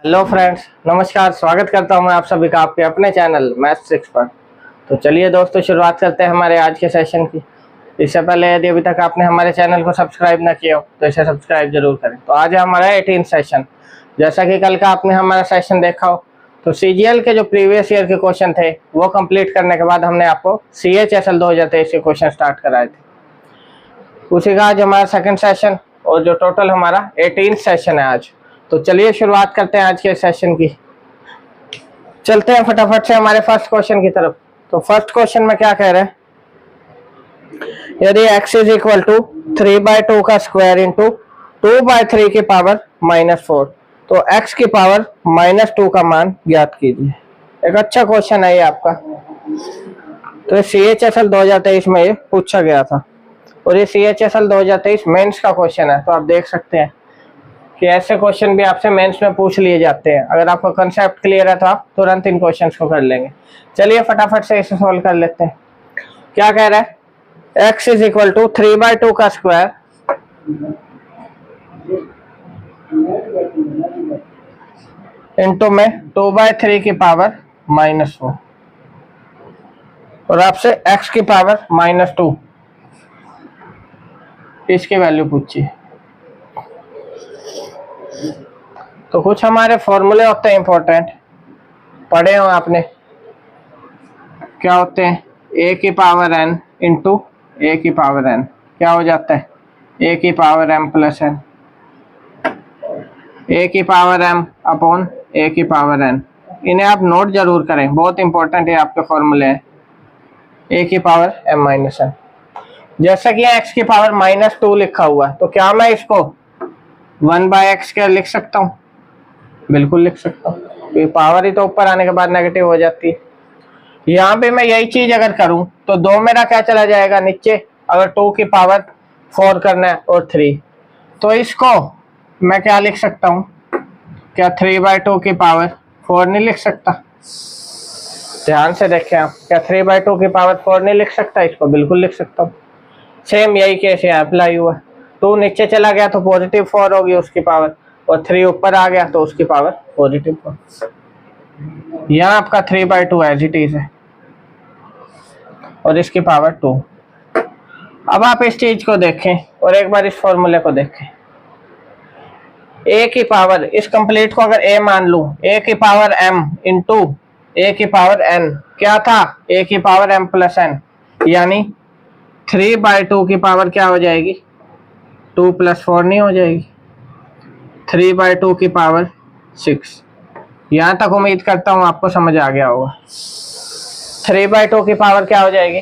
Hello friends, नमस्कार। स्वागत करता हूं मैं आप सभी का आपके अपने चैनल मैथ्स एक्सपर्ट। तो चलिए दोस्तों, शुरुआत करते हैं हमारे आज के सेशन की। इससे पहले यदि अभी तक आपने हमारे चैनल को सब्सक्राइब ना किया हो तो इसे सब्सक्राइब जरूर करें। तो आज है हमारा 18 सेशन। जैसा कि कल का आपने हमारा सेशन देखा हो तो CGL के जो प्रीवियस ईयर के क्वेश्चन थे वो कंप्लीट करने के बाद हमने आपको CHSL 2023 के क्वेश्चन स्टार्ट कराए थे। उसी का आज हमारा सेकेंड सेशन और जो टोटल हमारा 18 सेशन है आज। तो चलिए शुरुआत करते हैं आज के सेशन की। चलते हैं फटाफट से हमारे फर्स्ट क्वेश्चन की तरफ। तो फर्स्ट क्वेश्चन में क्या कह रहे हैं, यदि x इज इक्वल टू 3/2 का स्क्वायर इंटू 2/3 की पावर -4 तो x की पावर -2 का मान ज्ञात कीजिए। एक अच्छा क्वेश्चन है ये आपका। तो CHSL 2023 में ये पूछा गया था और ये CHSL 2023 मेंस का क्वेश्चन है। तो आप देख सकते हैं कि ऐसे क्वेश्चन भी आपसे मेंस में पूछ लिए जाते हैं। अगर आपका कंसेप्ट क्लियर है तो आप तुरंत इन क्वेश्चंस को कर लेंगे। चलिए फटाफट से इसे सॉल्व कर लेते हैं। क्या कह रहा है, x इज इक्वल टू 3/2 का स्क्वायर इंटू में 2/3 की पावर -4 और आपसे x की पावर -2 इसकी वैल्यू पूछिए। तो कुछ हमारे फॉर्मूले होते हैं इंपॉर्टेंट, पढ़े हो आपने। क्या होते हैं, a की पावर n इंटू a की पावर n क्या हो जाता है, a की power m plus n, a की पावर m अपॉन a की पावर n। इन्हें आप नोट जरूर करें, बहुत इंपॉर्टेंट है आपके फॉर्मूले हैं। a की पावर m माइनस n, जैसा कि x की पावर -2 लिखा हुआ है तो क्या मैं इसको 1/x² लिख सकता हूँ? बिल्कुल लिख सकता हूँ। पावर ही तो ऊपर आने के बाद नेगेटिव हो जाती है। यहाँ पे मैं यही चीज अगर करूं तो 2 मेरा क्या चला जाएगा नीचे, अगर 2 की पावर 4 करना है और 3 तो इसको मैं क्या लिख सकता हूँ, क्या 3/2 की पावर 4 नहीं लिख सकता? ध्यान से देखें आप, क्या 3/2 की पावर 4 नहीं लिख सकता? इसको बिल्कुल लिख सकता हूँ। सेम यही केस यहाँ अप्लाई हुआ। 2 नीचे चला गया तो +4 होगी उसकी पावर, और 3 ऊपर आ गया तो उसकी पावर +4। यहाँ आपका 3/2 एज इट इज है और इसकी पावर 2। अब आप इस चीज को देखें और एक बार इस फॉर्मूले को देखें। a की पावर, इस कंप्लीट को अगर a मान लूं, a की पावर m इंटू a की पावर n क्या था, a की पावर m प्लस n, यानी 3/2 की पावर क्या हो जाएगी, 2 + 4 नहीं हो जाएगी, 3/2 की पावर 6। यहां तक उम्मीद करता हूं आपको समझ आ गया होगा। 3/2 की पावर क्या हो जाएगी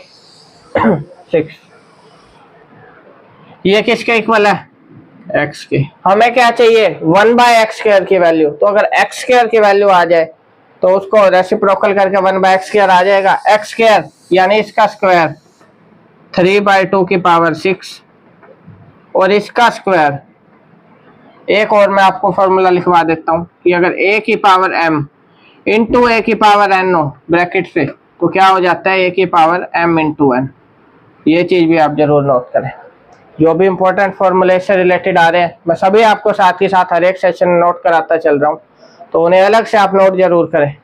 6। ये किसके इक्वल है, x के। हमें क्या चाहिए, 1/x² की वैल्यू। तो अगर x² की वैल्यू आ जाए तो उसको रेसिप्रोकल करके 1/x² आ जाएगा। x² यानी इसका स्क्वायर 3/2 की पावर 6 और इसका स्क्वायर, एक और मैं आपको फॉर्मूला लिखवा देता हूं कि अगर a की पावर m इंटू a की पावर n हो ब्रैकेट से तो क्या हो जाता है, a की पावर m इंटू n। ये चीज भी आप जरूर नोट करें। जो भी इंपॉर्टेंट फॉर्मूले से रिलेटेड आ रहे हैं मैं सभी आपको साथ ही साथ हर एक सेशन नोट कराता चल रहा हूँ, तो उन्हें अलग से आप नोट जरूर करें।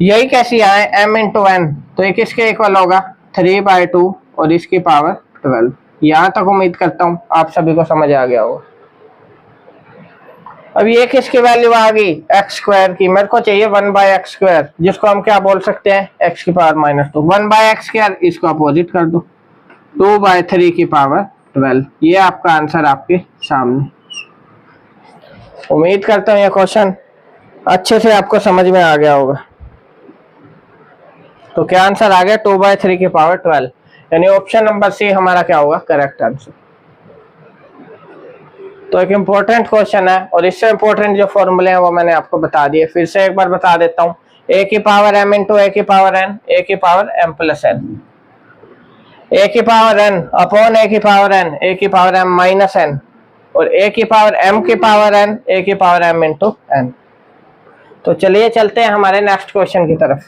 यही कैसी आए, m इंटू n, तो ये किसके इक्वल होगा, 3/2 और इसकी पावर 12। यहाँ तक उम्मीद करता हूँ आप सभी को समझ आ गया होगा। अब ये किसकी वैल्यू आ गई, x² की। मेरे को चाहिए 1/x², जिसको हम क्या बोल सकते हैं, x की पावर -2। 1/x², इसको अपोजिट कर दो, 2/3 की पावर 12। ये आपका आंसर आपके सामने। उम्मीद करता हूँ ये क्वेश्चन अच्छे से आपको समझ में आ गया होगा। तो क्या आंसर आ गया, 2/3 की पावर 12, यानी ऑप्शन नंबर सी हमारा क्या होगा करेक्ट आंसर। तो एक इम्पोर्टेंट क्वेश्चन है और इससे इम्पोर्टेंट जो फॉर्मूले हैं वो मैंने आपको बता दिए। फिर से एक बार बता देता हूँ, a की पावर m इंटू a की पावर n, a की power m plus n, a की पावर n अपॉन a की पावर n, a की पावर m माइनस n, और a की पावर m की पावर n, a की पावर m इंटू n। तो चलिए चलते हैं हमारे नेक्स्ट क्वेश्चन की तरफ।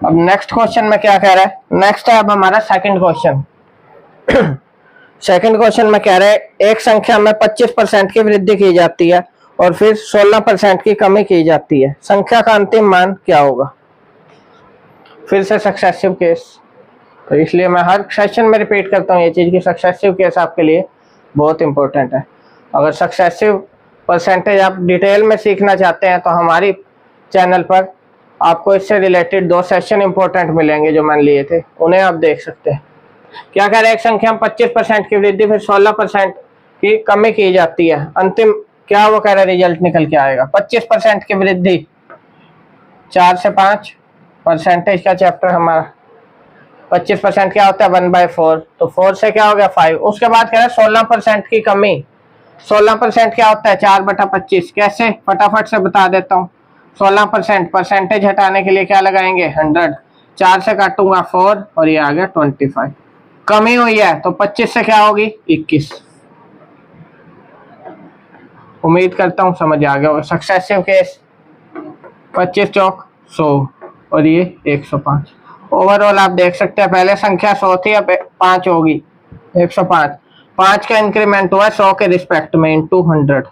अब नेक्स्ट क्वेश्चन में क्या कह रहा है, नेक्स्ट है अब हमारा सेकंड क्वेश्चन। सेकंड क्वेश्चन में कह रहे हैं एक संख्या में 25% की वृद्धि की जाती है और फिर 16% की कमी की जाती है, संख्या का अंतिम मान क्या होगा। फिर से सक्सेसिव केस, तो इसलिए मैं हर सेशन में रिपीट करता हूँ ये चीज़ कि सक्सेसिव केस आपके लिए बहुत इंपॉर्टेंट है। अगर सक्सेसिव परसेंटेज आप डिटेल में सीखना चाहते हैं तो हमारी चैनल पर आपको इससे रिलेटेड 2 सेशन इंपॉर्टेंट मिलेंगे जो मैंने लिए थे, उन्हें आप देख सकते हैं। क्या कह रहे हैं, एक संख्या में 25% की वृद्धि फिर 16% की कमी की जाती है, अंतिम क्या वो कह रहे हैं रिजल्ट निकल के आएगा। 25% की वृद्धि 4 से 5 परसेंटेज का चैप्टर हमारा, 25% क्या होता है 1/4, तो 4 से क्या हो गया 5। उसके बाद कह रहे हैं 16% की कमी, 16% क्या होता है 4/25। कैसे, फटाफट से बता देता हूँ। 16% परसेंटेज हटाने के लिए क्या लगाएंगे 100, 4 से काटूंगा 4 और ये आ गया 25। कमी हुई है तो 25 से क्या होगी 21। उम्मीद करता हूँ समझ आ गया होगा। सक्सेसिव केस 25 चौक 100 और ये 105। ओवरऑल आप देख सकते हैं पहले संख्या 100 थी, अब 5 होगी 105। 5 का इंक्रीमेंट हुआ 100 के रिस्पेक्ट में इंटू 100।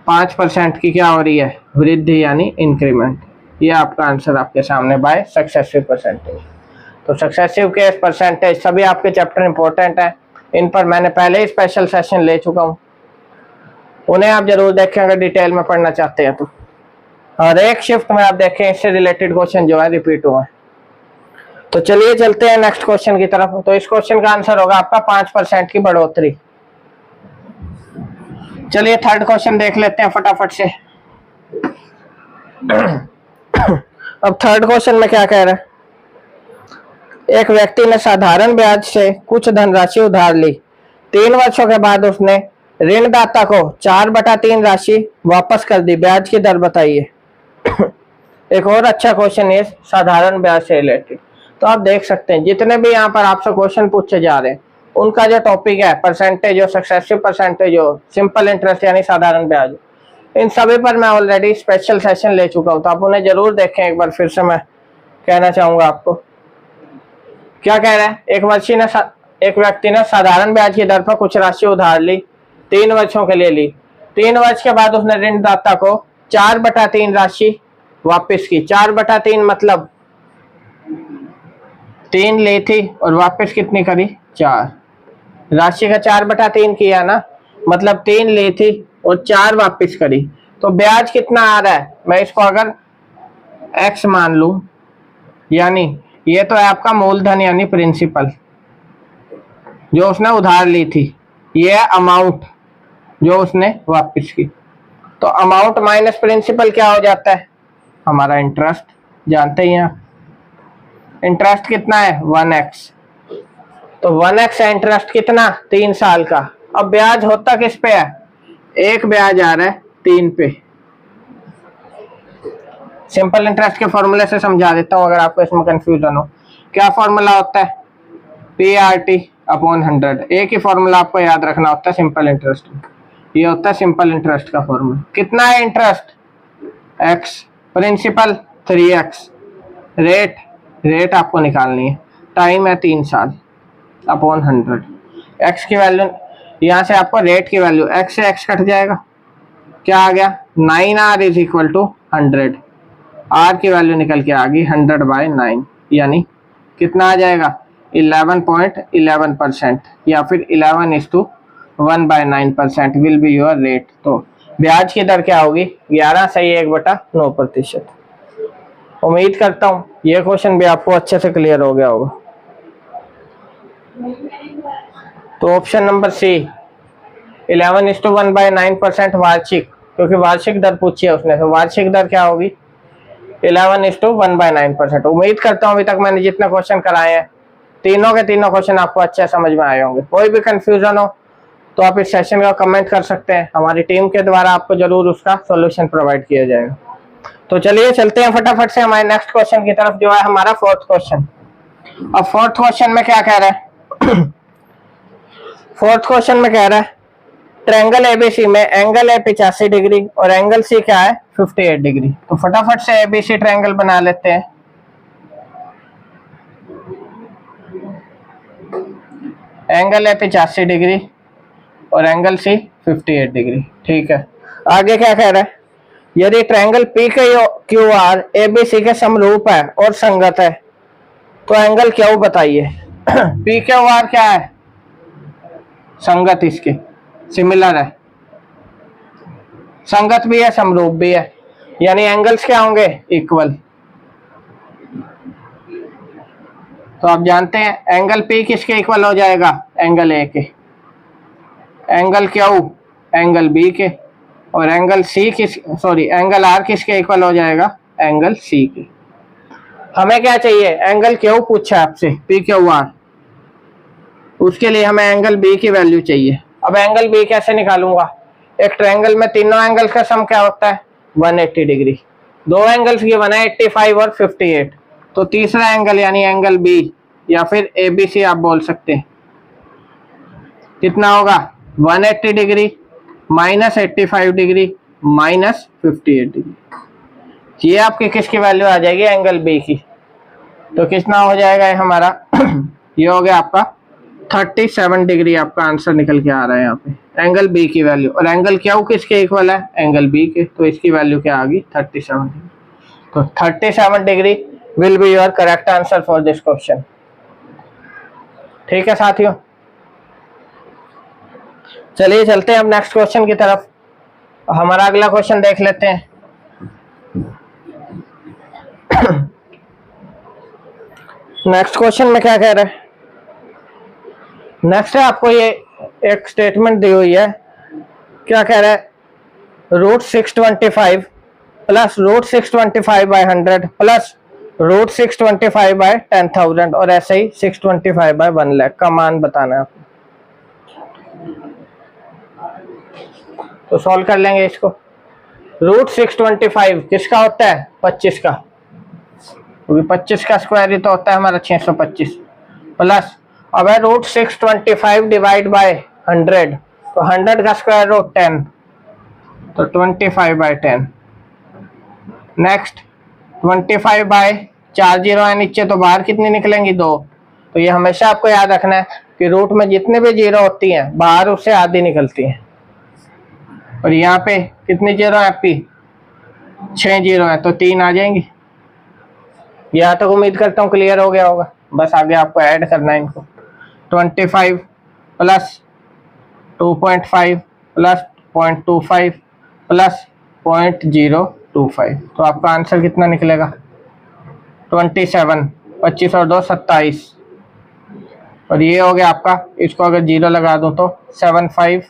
5% की क्या हो रही है वृद्धि यानी इंक्रीमेंट। ये आपका आंसर आपके सामने बाय सक्सेसिव परसेंटेज। तो सक्सेसिव केस परसेंटेज सभी आपके चैप्टर इंपॉर्टेंट है, इन पर मैंने पहले ही स्पेशल सेशन ले चुका हूँ, उन्हें आप जरूर देखें अगर डिटेल में पढ़ना चाहते हैं तो। और एक शिफ्ट में आप देखें इससे रिलेटेड क्वेश्चन जो है रिपीट हुआ है। तो चलिए चलते हैं नेक्स्ट क्वेश्चन की तरफ। तो इस क्वेश्चन का आंसर होगा आपका 5% की बढ़ोतरी। चलिए थर्ड क्वेश्चन देख लेते हैं फटाफट से। अब थर्ड क्वेश्चन में क्या कह रहा है, एक व्यक्ति ने साधारण ब्याज से कुछ धनराशि उधार ली, 3 वर्षों के बाद उसने ऋणदाता को 4/3 राशि वापस कर दी, ब्याज की दर बताइए। एक और अच्छा क्वेश्चन है साधारण ब्याज से रिलेटेड। तो आप देख सकते हैं जितने भी यहाँ पर आपसे क्वेश्चन पूछे जा रहे हैं उनका जो टॉपिक है परसेंटेज हो, सक्सेसिव परसेंटेज हो, सिंपल इंटरेस्ट यानी साधारण ब्याज, इन सभी पर मैं ऑलरेडी स्पेशल सेशन ले चुका हूँ, तो आप उन्हें जरूर देखें। एक बार फिर से मैं कहना चाहूंगा आपको, क्या कह रहा है, एक व्यक्ति ने साधारण ब्याज की दर पर कुछ राशि उधार ली, 3 वर्षों के लिए ली। 3 वर्ष के बाद उसने ऋणदाता को 4/3 राशि वापस की। 4/3 मतलब 3 ली थी और वापस कितनी करी 4। राशि का 4/3 किया ना, मतलब 3 ली थी और 4 वापस करी, तो ब्याज कितना आ रहा है, मैं इसको अगर x मान लूं, यानी ये तो है आपका मूलधन यानी प्रिंसिपल जो उसने उधार ली थी, ये है अमाउंट जो उसने वापस की। तो अमाउंट माइनस प्रिंसिपल क्या हो जाता है हमारा इंटरेस्ट, जानते ही हैं। इंटरेस्ट कितना है 1x, तो 1x है इंटरेस्ट कितना 3 साल का। अब ब्याज होता किस पे है, एक ब्याज आ रहा है 3 पे। सिंपल इंटरेस्ट के फॉर्मूले से समझा देता हूं अगर आपको इसमें कंफ्यूजन हो। क्या फॉर्मूला होता है PRT/100। एक ही फॉर्मूला आपको याद रखना होता है सिंपल इंटरेस्ट, ये होता है सिंपल इंटरेस्ट का फॉर्मूला। कितना है interest x, principal 3x, rate आपको निकालनी है, टाइम है 3 साल अपॉन 100। x की वैल्यू यहाँ से आपको रेट की वैल्यू x से x कट जाएगा, क्या आ गया 9r is equal to 100। r की वैल्यू निकल के आ गई 100/9, यानी कितना आ जाएगा 11.11% या फिर 11:1/9% विल बी योर रेट। तो ब्याज की दर क्या होगी 11 सही 1/9%। उम्मीद करता हूँ ये क्वेश्चन भी आपको अच्छे से क्लियर हो गया होगा। तो ऑप्शन नंबर सी 11:1/9% वार्षिक, क्योंकि वार्षिक दर पूछी है उसने, तो वार्षिक दर क्या होगी 11:1/9%। उम्मीद करता हूँ अभी तक मैंने जितने क्वेश्चन कराए हैं तीनों के तीनों क्वेश्चन आपको अच्छे समझ में आए होंगे। कोई भी कंफ्यूजन हो तो आप इस सेशन का कमेंट कर सकते हैं, हमारी टीम के द्वारा आपको जरूर उसका सॉल्यूशन प्रोवाइड किया जाएगा। तो चलिए चलते हैं फटाफट से हमारे नेक्स्ट क्वेश्चन की तरफ जो है हमारा फोर्थ क्वेश्चन। अब फोर्थ क्वेश्चन में क्या कह रहा है फोर्थ क्वेश्चन में कह रहा है ट्रायंगल एबीसी में एंगल है 85 डिग्री और एंगल सी क्या है 58 डिग्री। तो फटाफट से एबीसी ट्रायंगल बना लेते हैं। एंगल है 85 डिग्री और एंगल सी 58 डिग्री। ठीक है, आगे क्या कह रहा है, यदि triangle P Q R A B C के समरूप है और संगत है तो एंगल क्यू बताइए। पी क्यू आर क्या है, संगत, इसके सिमिलर है, संगत भी है समरूप भी है, यानी एंगल्स क्या होंगे, इक्वल। तो आप जानते हैं एंगल पी किसके इक्वल हो जाएगा, एंगल ए के, एंगल क्यू एंगल बी के, और एंगल सी एंगल आर किसके इक्वल हो जाएगा, एंगल सी के। हमें क्या चाहिए, एंगल क्यू पूछा आपसे, पी क्यू आर, उसके लिए हमें एंगल बी की वैल्यू चाहिए। अब एंगल बी कैसे निकालूंगा, एक ट्रायंगल में तीनों एंगल्स का सम क्या होता है, 180 डिग्री। दो एंगल्स गिवन है 85 और 58, तो तीसरा एंगल यानी एंगल बी या फिर ए बी सी आप बोल सकते हैं, कितना होगा, 180 degree minus 85 degree minus 58 degree. ये आपकी किसकी वैल्यू आ जाएगी, एंगल बी की। तो कितना हो जाएगा ये हमारा ये हो गया आपका 37 डिग्री, आपका आंसर निकल के आ रहा है यहाँ पे, एंगल बी की वैल्यू। और एंगल क्यू किसके इक्वल है, एंगल बी के, तो इसकी वैल्यू क्या आ गई, 37 डिग्री। तो 37 degree will be your correct answer for this question. ठीक है साथियों, चलिए चलते हैं अब नेक्स्ट क्वेश्चन की तरफ। हमारा अगला क्वेश्चन देख लेते हैं। नेक्स्ट क्वेश्चन में क्या कह रहा है, नेक्स्ट है आपको ये एक स्टेटमेंट दी हुई है, क्या कह रहा है, √625 प्लस √625 बाय 100 प्लस √625 बाय 10,000 और ऐसे ही 625 बाय 1 लाख का मान बताना है आपको। तो सॉल्व कर लेंगे इसको। √625 किसका होता है, 25 का, क्योंकि 25 का स्क्वायर ही तो होता है हमारा 625, प्लस अब है √625 डिवाइड बाय 100, तो 100 का स्क्वायर रूट 10, तो 25 बाय 10। नेक्स्ट 25 बाय 4 जीरो है नीचे, तो बाहर कितनी निकलेंगी, 2। तो ये हमेशा आपको याद रखना है कि रूट में जितने भी जीरो होती हैं बाहर उससे आधी निकलती हैं। और यहाँ पे कितनी जीरो है आपकी, 6 जीरो है, तो 3 आ जाएंगी। यहाँ तक उम्मीद करता हूँ क्लियर हो गया होगा, बस आगे आपको ऐड करना है इनको। 25 प्लस 2.5 प्लस 0.25 प्लस 0.025, तो आपका आंसर कितना निकलेगा, 27, 25 और 2 27, और ये हो गया आपका, इसको अगर जीरो लगा दूं तो 7 5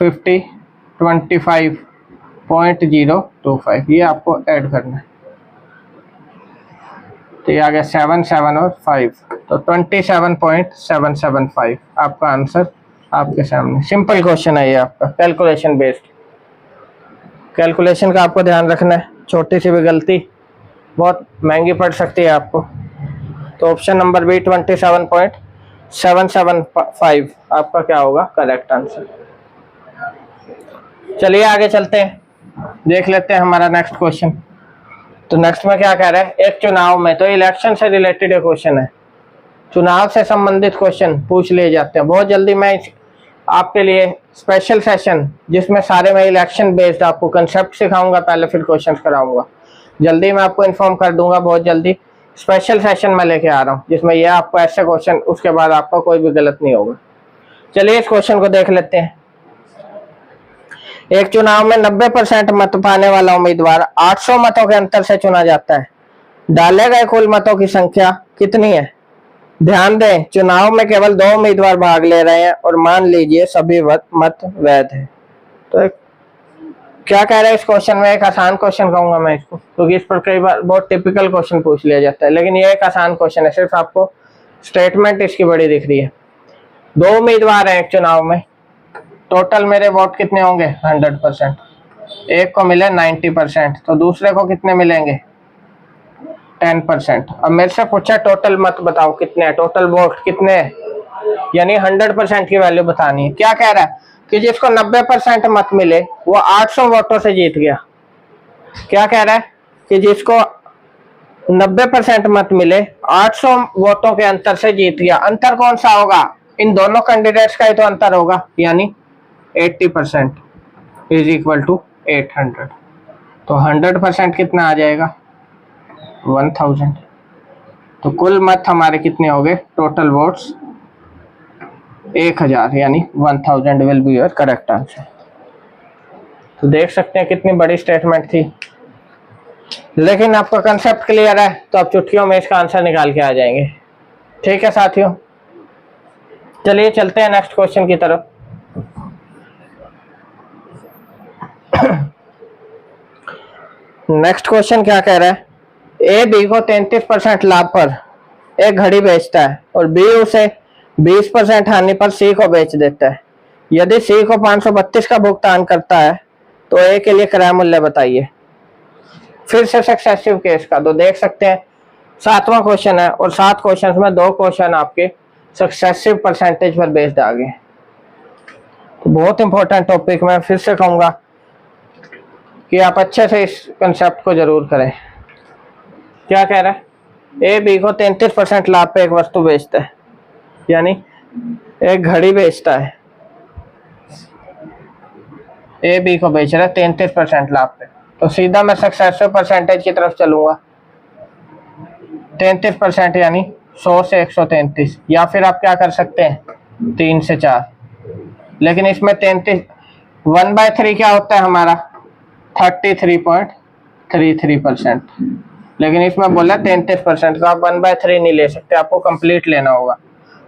50 25.025, ये आपको ऐड करना है। तो ये आ गया 7 7 और 5, तो 27.775 आपका आंसर आपके सामने। सिंपल क्वेश्चन है ये आपका, कैलकुलेशन बेस्ड। कैलकुलेशन का आपको ध्यान रखना है, छोटी सी भी गलती बहुत महंगी पड़ सकती है आपको। तो ऑप्शन नंबर बी 27.775 आपका क्या होगा, करेक्ट आंसर। चलिए आगे चलते हैं, देख लेते हैं हमारा नेक्स्ट क्वेश्चन। तो नेक्स्ट में क्या कह रहा है, एक चुनाव में, तो इलेक्शन से रिलेटेड ये क्वेश्चन है, चुनाव से संबंधित क्वेश्चन पूछ लिए जाते हैं बहुत जल्दी। मैं आपके लिए स्पेशल सेशन जिसमें सारे मैं इलेक्शन बेस्ड आपको कंसेप्ट सिखाऊंगा पहले, फिर क्वेश्चंस कराऊंगा। जल्दी मैं आपको इन्फॉर्म कर दूंगा, बहुत जल्दी स्पेशल सेशन में लेके आ रहा हूँ जिसमें यह आपको ऐसे क्वेश्चन, उसके बाद आपका कोई भी गलत नहीं होगा। चलिए इस क्वेश्चन को देख लेते हैं। एक चुनाव में 90% मत पाने वाला उम्मीदवार 800 मतों के अंतर से चुना जाता है, डाले गए कुल मतों की संख्या कितनी है। ध्यान दें, चुनाव में केवल 2 उम्मीदवार भाग ले रहे हैं और मान लीजिए सभी मत वैध हैं। तो क्या कह रहे हैं इस क्वेश्चन में, एक आसान क्वेश्चन कहूंगा मैं इसको, क्योंकि इस पर कई बार बहुत टिपिकल क्वेश्चन पूछ लिया जाता है, लेकिन ये एक आसान क्वेश्चन है, सिर्फ आपको स्टेटमेंट इसकी बड़ी दिख रही है। 2 उम्मीदवार हैं एक चुनाव में, टोटल मेरे वोट कितने होंगे, 100%। एक को मिले 90%, तो दूसरे को कितने मिलेंगे, 10%। अब मेरे से पूछा टोटल मत बताओ कितने हैं, टोटल वोट कितने हैं, यानी 100% की वैल्यू बतानी है। क्या कह रहा है कि जिसको 90% मत मिले वो 800 वोटों से जीत गया। क्या कह रहा है कि जिसको 90% मत मिले, 800 वोटों के अंतर से जीत गया। अंतर कौन सा होगा? इन दोनों कैंडिडेट्स का ही तो अंतर होगा, यानी 80% इज इक्वल टू 800। तो 100% कितना आ जाएगा? 1000। तो कुल मत हमारे कितने हो गए? टोटल वोट्स 1000, यानी 1000 will be your correct answer. तो देख सकते हैं कितनी बड़ी स्टेटमेंट थी, लेकिन आपका कंसेप्ट क्लियर है तो आप चुटकियों में इसका आंसर निकाल के आ जाएंगे। ठीक है साथियों, चलिए चलते हैं नेक्स्ट क्वेश्चन की तरफ। नेक्स्ट क्वेश्चन क्या कह रहा है? ए बी को 33% लाभ पर एक घड़ी बेचता है और बी उसे 20% हानि पर सी को बेच देता है। यदि सी को 532 का भुगतान करता है तो ए के लिए क्रय मूल्य बताइए। फिर से सक्सेसिव केस का, तो देख सकते हैं 7वां क्वेश्चन है और 7 क्वेश्चन में 2 क्वेश्चन आपके सक्सेसिव परसेंटेज पर बेस्ड आ गए। तो बहुत इंपॉर्टेंट टॉपिक, मैं फिर से कहूंगा कि आप अच्छे से इस कंसेप्ट को जरूर करें। क्या कह रहा है? ए बी को 33% लाभ पे एक वस्तु बेचता है, यानी एक घड़ी बेचता है। ए बी को बेच रहा है 33% लाभ पे, तो सीधा मैं सक्सेसिव परसेंटेज की तरफ चलूंगा। 33% यानी 100 से 133, या फिर आप क्या कर सकते हैं 3 से 4। लेकिन इसमें 33 1/3 क्या होता है हमारा? 33.33%। लेकिन इसमें बोला 33%, तो आप 1/3 नहीं ले सकते, आपको कंप्लीट लेना होगा।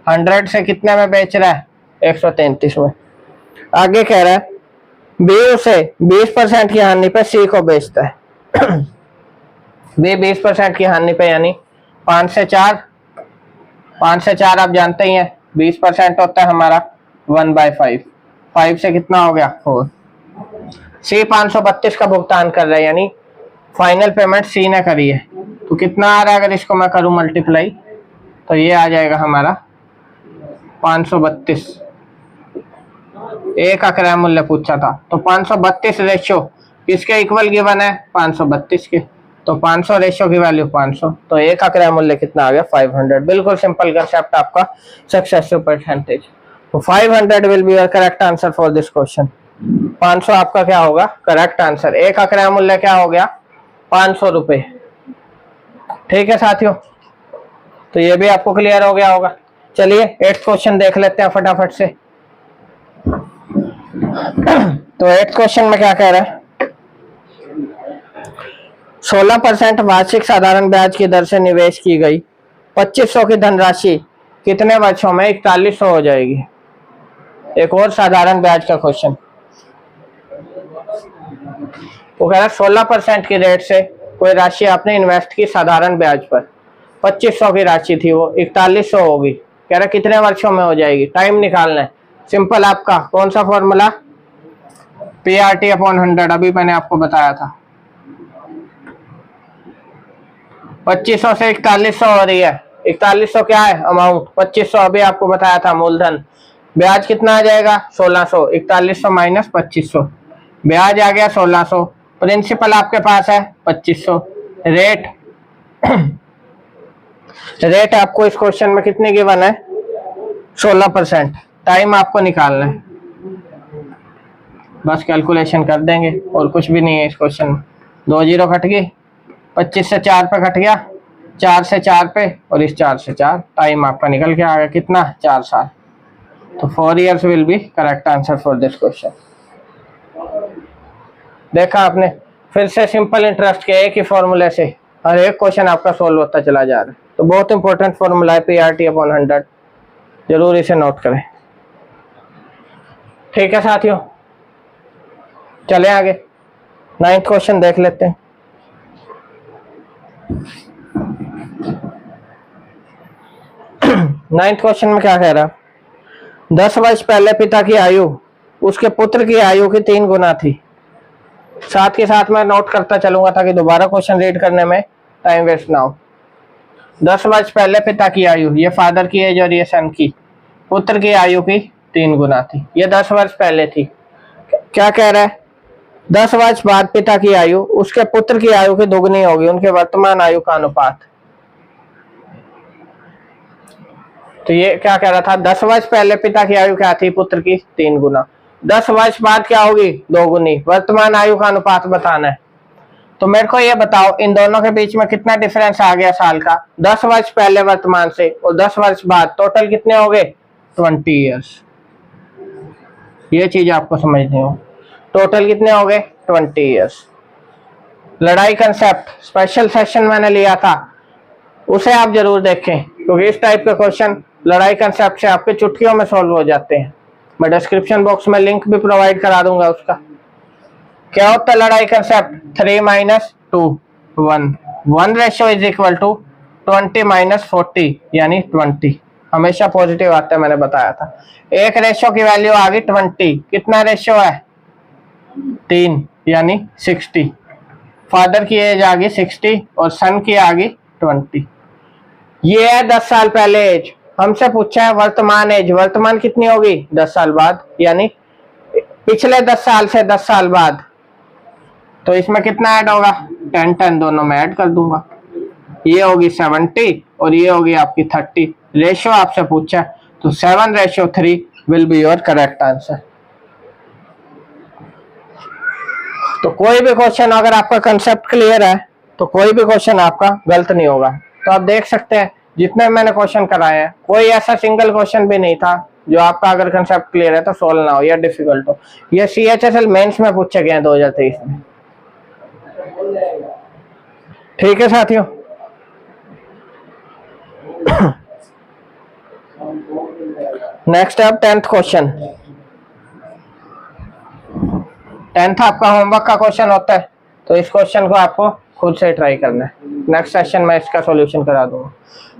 100 से कितने में बेच रहा है? 133 में। आगे कह रहा है बी उसे 20% की हानि पे सी को बेचता है। बी 20% की हानि पे, यानी 5 से 4। 5 से 4 आप जानते ही हैं 20% होता है हमारा 1/5। 5 से कितना हो गया? 4। सी 532 का भुगतान कर रहा है, यानी फाइनल पेमेंट सी ने करी है। तो कितना आ रहा है? अगर इसको मैं करूं मल्टीप्लाई तो ये आ जाएगा हमारा 532। ए का क्रय मूल्य पूछा था, तो 532 रेशियो किसके इक्वल गिवन है? 532 के। तो 500 रेशियो की वैल्यू 500, तो ए का क्रय मूल्य कितना आ गया? 500। बिल्कुल सिंपल कंसेप्ट आपका सक्सेसिव परसेंटेज। तो 500 will be your correct answer for this question. 500 आपका क्या होगा? Correct answer. ए का क्रय मूल्य क्या हो गया? 500 रुपए। ठीक है साथियों, तो ये भी आपको क्लियर हो गया होगा। चलिए 8th क्वेश्चन देख लेते हैं फटाफट से। तो 8th क्वेश्चन में क्या कह रहा है? 16% वार्षिक साधारण ब्याज की दर से निवेश की गई 2500 की धनराशि कितने वर्षों में 4100 हो जाएगी? एक और साधारण ब्याज का क्वेश्चन। वो कह रहा है 16% की रेट से कोई राशि आपने इन्वेस्ट की साधारण ब्याज पर, 2500 की राशि थी, वो 4100 होगी। कह रहा कितने वर्षों में हो जाएगी? टाइम निकालना है। सिंपल, आपका कौन सा फॉर्मूला? PRT/100, अभी मैंने आपको बताया था। 2500 से 4100 हो रही है। 4100 क्या है? अमाउंट। 2500 अभी आपको बताया था मूलधन। ब्याज कितना आ जाएगा? 1600। 4100 माइनस 2500, ब्याज आ गया 1600। प्रिंसिपल आपके पास है 2500। रेट रेट आपको इस क्वेश्चन में कितने गिवन है? 16%। टाइम आपको निकालना है, बस कैलकुलेशन कर देंगे और कुछ भी नहीं है इस क्वेश्चन में। 2 जीरो कट गई, 25 से 4 पे कट गया, 4 से 4 पे और इस 4 से 4। टाइम आपका निकल के आ गया कितना? 4 साल। तो 4 years will be correct answer for this question. देखा आपने, फिर से सिंपल इंटरेस्ट के एक ही फॉर्मूले से हर एक क्वेश्चन आपका सोल्व होता चला जा रहा है। तो बहुत इंपॉर्टेंट फॉर्मूला है PRT/100, जरूर इसे नोट करें। ठीक है साथियों, चले आगे 9th क्वेश्चन देख लेते हैं। 9th क्वेश्चन में क्या कह रहा? 10 वर्ष पहले पिता की आयु उसके पुत्र की आयु की 3 गुना थी। साथ के साथ मैं नोट करता चलूंगा ताकि दोबारा क्वेश्चन रीड करने में टाइम वेस्ट ना हो। 10 वर्ष पहले पिता की आयु, ये फादर की एज और ये सन की, पुत्र की आयु की 3 गुना थी। ये 10 वर्ष पहले थी। क्या कह रहा है? 10 वर्ष बाद पिता की आयु उसके पुत्र की आयु की दोगुनी होगी, उनके वर्तमान आयु का अनुपात। तो ये क्या कह रहा था, 10 वर्ष पहले पिता की आयु क्या थी, पुत्र की 3 गुना। 10 वर्ष बाद क्या होगी, 2 गुनी। वर्तमान आयु का अनुपात बताना है। तो मेरे को ये बताओ इन दोनों के बीच में कितना डिफरेंस आ गया साल का, 10 वर्ष पहले वर्तमान से और 10 वर्ष बाद, टोटल कितने हो गए, 20 ईयर्स। ये चीज आपको समझनी हो, टोटल कितने हो गए, 20 ईयर्स। लड़ाई कंसेप्ट स्पेशल सेशन मैंने लिया था, उसे आप जरूर देखें, क्योंकि इस टाइप के क्वेश्चन लड़ाई कंसेप्ट से आपके चुटकियों में सॉल्व हो जाते हैं। मैं डिस्क्रिप्शन बॉक्स में लिंक भी प्रोवाइड करा दूंगा उसका। क्या होता है लड़ाई concept, 3 - 2 1 1 ratio is equal to 20 - 40 यानी 20। हमेशा पॉजिटिव आता है, मैंने बताया था। एक रेशियो की वैल्यू आ गई 20, कितना रेशियो है, 3 यानी 60। फादर की एज आ गई 60 और सन की आ गई 20। ये है 10 साल पहले एज। हमसे पूछा है वर्तमान एज, वर्तमान कितनी होगी, 10 साल बाद, यानी पिछले 10 साल से 10 साल बाद। तो इसमें कितना ऐड होगा, 10 10 दोनों में ऐड कर दूंगा। ये होगी 70 और ये होगी आपकी 30। रेशियो आपसे पूछा है, तो 7:3 will be your correct answer. तो कोई भी क्वेश्चन अगर आपका कंसेप्ट क्लियर है तो कोई भी क्वेश्चन आपका गलत नहीं होगा। तो आप देख सकते हैं जितने मैंने क्वेश्चन कराए हैं, कोई ऐसा सिंगल क्वेश्चन भी नहीं था जो आपका अगर कंसेप्ट क्लियर है तो सोल्व ना हो या डिफिकल्ट हो। ये CHSL मेंस में पूछे गए हैं 2023 में। ठीक है साथियों। नेक्स्ट अब 10th क्वेश्चन। 10th आपका होमवर्क का क्वेश्चन होता है, तो इस क्वेश्चन को आपको खुद से ट्राई करना है। नेक्स्ट सेशन में इसका सॉल्यूशन करा दूंगा।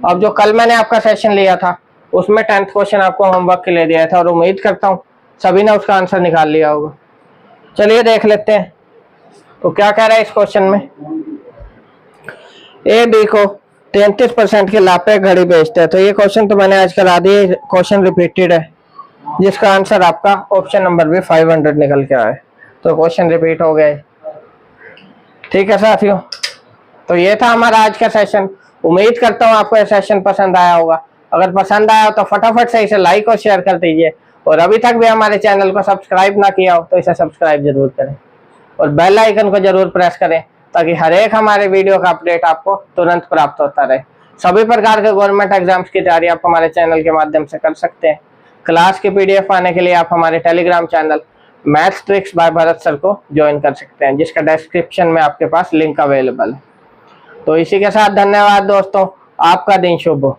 अब जो कल मैंने आपका सेशन लिया था उसमें 10th क्वेश्चन आपको होमवर्क के लिए दिया था और उम्मीद करता हूँ सभी ने उसका आंसर निकाल लिया होगा। चलिए देख लेते हैं। तो क्या कह रहा है इस क्वेश्चन में, ए बी को 33% के लाभ पे घड़ी बेचते हैं। तो ये क्वेश्चन तो मैंने आज करा दिया, क्वेश्चन रिपीटेड है, जिसका आंसर आपका ऑप्शन नंबर भी 500 निकल के आए। तो क्वेश्चन रिपीट हो गए। ठीक है साथियों, तो ये था हमारा आज का सेशन। उम्मीद करता हूँ आपको ये सेशन पसंद आया होगा। अगर पसंद आया हो तो फटाफट से इसे लाइक और शेयर कर दीजिए, और अभी तक भी हमारे चैनल को सब्सक्राइब ना किया हो तो इसे सब्सक्राइब जरूर करें और बेल आइकन को जरूर प्रेस करें, ताकि हर एक हमारे वीडियो का अपडेट आपको तुरंत प्राप्त होता रहे। सभी प्रकार के गवर्नमेंट एग्जाम्स की तैयारी आप हमारे चैनल के माध्यम से कर सकते हैं। क्लास की PDF पाने के लिए आप हमारे Telegram channel maths tricks bye Bharat sir को ज्वाइन कर सकते हैं, जिसका डिस्क्रिप्शन में आपके पास लिंक अवेलेबल है। तो इसी के साथ धन्यवाद दोस्तों, आपका दिन शुभ हो।